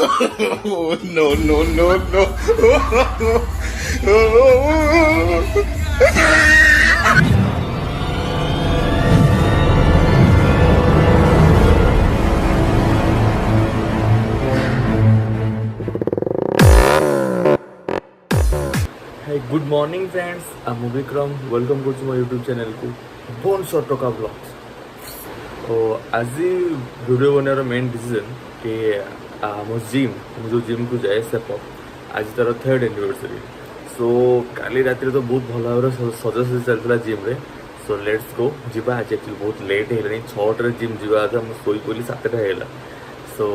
No, no, no, no. Hey, good morning friends. I'm Vikram. Welcome to my YouTube channel को bone short का blogs. और आज video बनार main decision कि मो जिम जो जिम को जाए सेपअप आज तार 3rd एनिवर्सरी. सो काली रात तो बहुत भल भाव सजासजी चलता जिम रे. सो लेट्स गो जीवा. आज एक्चुअली बहुत लेट है 6 जिम जीवा था मुझे शोई पड़ी 7टा है. सो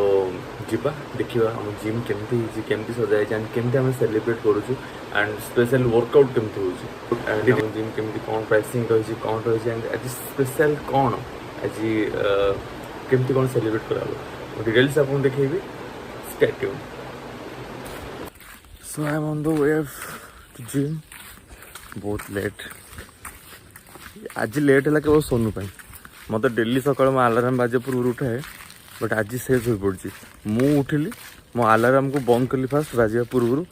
जीवा देखा आम जिम केमती सजाई एंड केमती आम सेलिब्रेट करूँ एंड स्पेशल वर्कआउट केमती हो जिम केमती कौन प्राइसिंग रही कौन रही एंड आज स्पेशल कौन आज केमती कौन सेलिब्रेट करा डिटेल्स आपको देखेबी. Stay tune. So I am on the way to gym. बहुत लेट आज लेट है केवल सोनू पाई. मत डेली सकाल मो आलाराम बाजे पूर्व उठाए बट आज से पड़ी. मु उठिली मो आलाराम को बंद कली फास्ट बाजा पूर्व.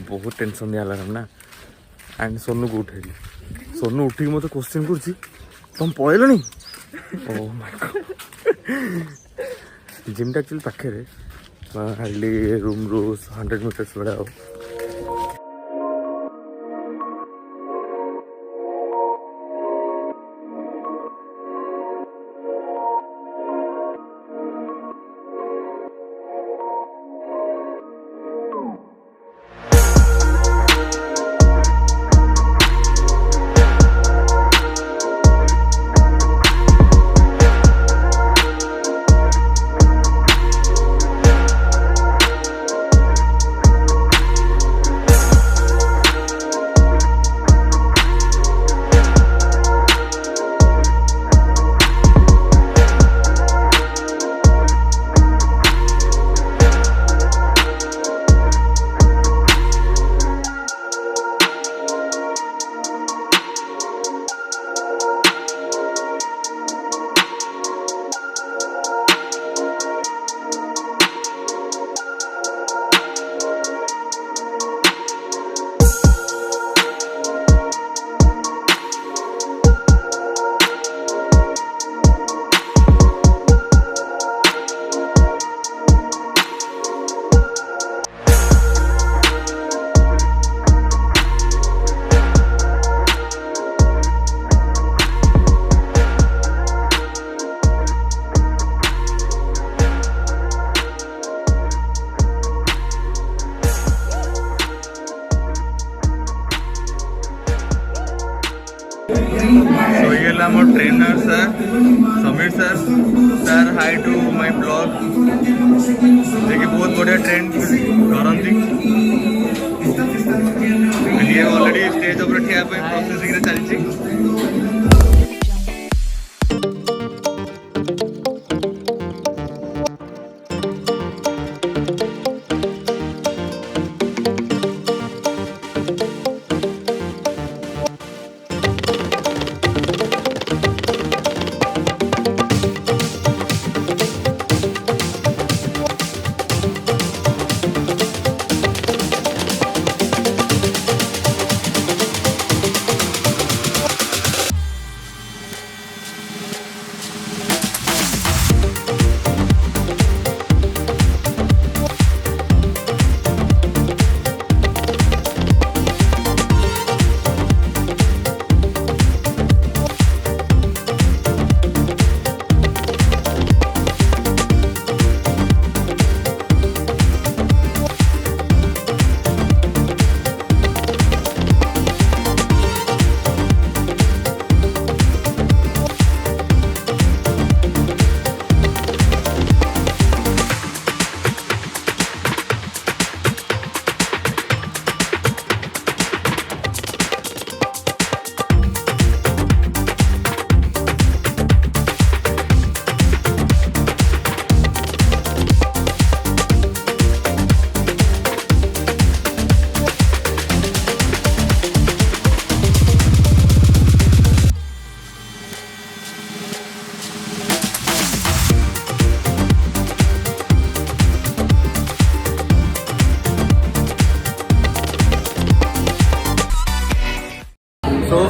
बहुत टेंशन दिया आलाराम ना. एंड सोनू को उठेली. सोनू उठिक मत क्वेश्चन कर तुम पलि. Oh my God. जिमटा एक्चुअली पाखे हार्डली रूम रू 100 मीटर्स भड़ा हो. So ये ला मोर trainer sir Sameer sir. Sir hi to my blog. देखिए बहुत बढ़िया ट्रेन करती. ये ऑलरेडी स्टेज ऊपर ठिया पे प्रोसेसिंग चलती.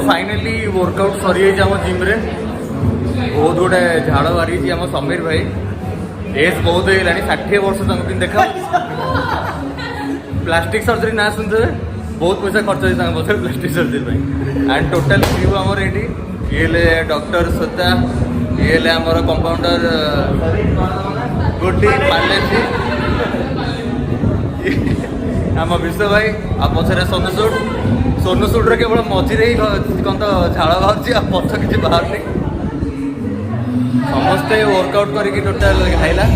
फाइनाली वर्कआउट सरी आम जिम रे बहुत गोटे झाड़ बाहरी आम समीर भाई एज बहुत हो गलानी 60 वर्ष तक देखा प्लास्टिक सर्जरी ना सुनते बहुत पैसा खर्च होता है plastic surgery and total crew आमर ये ये डॉक्टर श्वेता ये आमर कंपाउंडर गुड्डी पार्ले आम विश्व भाई आ पछरे सोनू सूट केवल मझीरे ही कौन तो झाड़ बाहर पछ किसी बाहर नहीं समस्ते वर्कआउट करके टोटाल खाइला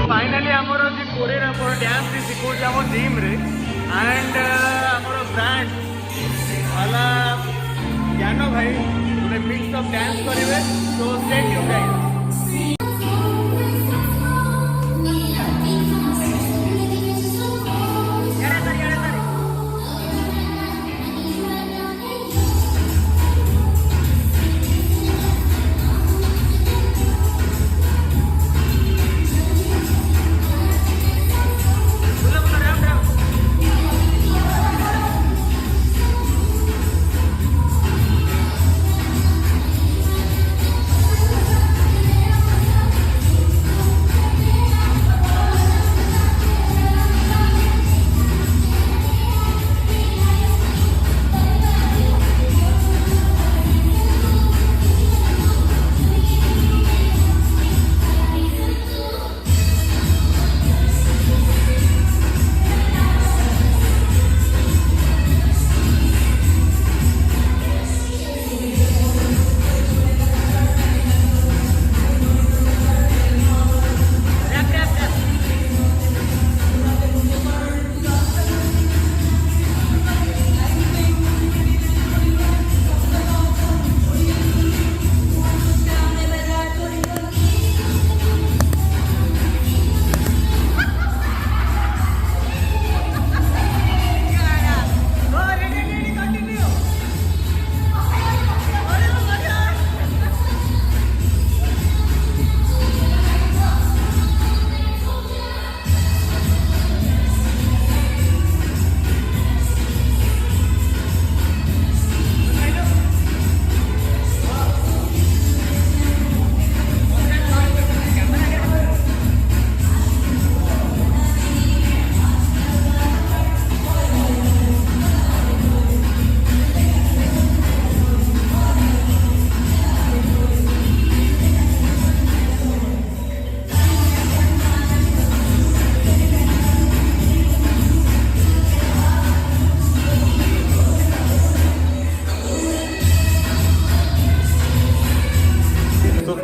फाइनाली आमर जो कोरियर डांस भी शिखुच आम जिम रे एंड आमर ब्रांड वाला ज्ञान भाई गोटे मिक्स ऑफ डांस करेंगे तो stay tuned guys.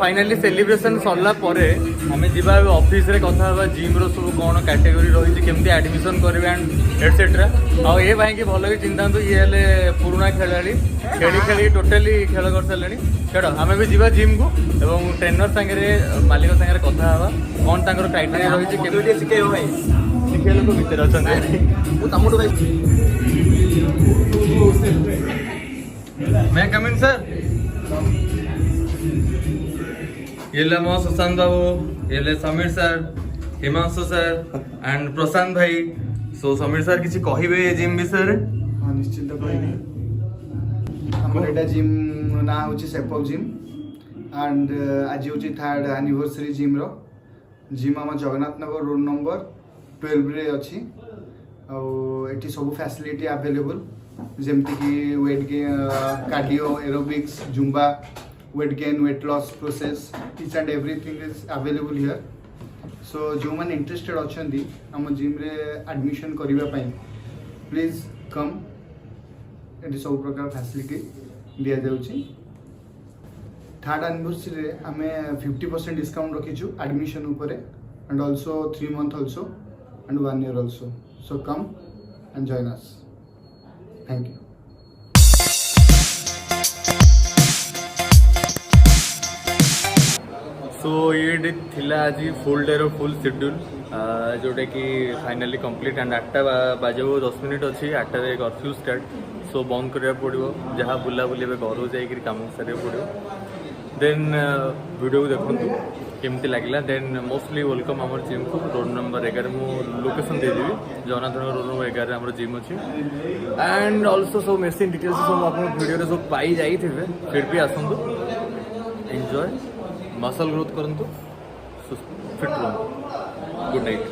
Finally celebration सरला परे आम जा ऑफिस रे कथा हवा जिम रो सब कौन कैटेगरी रही केमती एडमिशन करेंगे एंड एटसेट्रा आ ये भाई की भल चिंता ये हेले पुराना खेलाड़ी खेली खेली टोटाली खेल कर सारे छेड़ आम भी जा जिम को एवं ट्रेनर सागे मालिक सागे कथा हवा कौन तर क्राइटेरिया रही शिखे लोक भितर अच्छा मैं कमिन सर ये मो सुशांत बाबू ये Sameer sir Himanshu sir and Prashant भाई सो समीर सर किसी कहिबे जिम विषय रे हाँ निश्चिंत कहबी हमर एटा जिम ना होची सेपअप जिम एंड आज होची 3rd एनिवर्सरी जिम रो जिम हम जगन्नाथ नगर रोड नंबर 12 रे अछि आ एटी सब फैसिलिटी अवेलेबल जेमति कि weight gain cardio aerobics Zumba weight gain weight loss process each and everything is available here so जो मैंने इंटरेस्टेड अच्छा आम जिम रे एडमिशन करने प्लीज कम ये सब प्रकार फैसिलिटी दि जाऊँगी 3rd एनिवर्सरी आम 50% डिस्काउंट रखीचु एडमिशन उपरे and also 3 months also and 1 year also so come and join us thank you सो ये थिला आज फुल डे रो फुल शेड्यूल जोटा कि फाइनाली कंप्लीट एंड 8टा बाजे 10 मिनिट अच्छी 8टा कर्फ्यू स्टार्ट सो बंद करा पड़ो जहाँ बुलाबुली घर जाकर कम सारे पड़ो देन वीडियो को देखो केमती लगे देन मोस्टली वेलकम आम जिम को रोड नंबर 11 मु लोकेशन देदेवी जगन्नाथ नगर रोड नंबर 11 आम जिम अच्छी एंड ऑल्सो सब मेसीन डिटेल्स सब आप वीडियो सब पाई जाइए फिर भी आसतु एंजॉय मसल ग्रोथ करूँ फिट रुहतु गुड नाइट।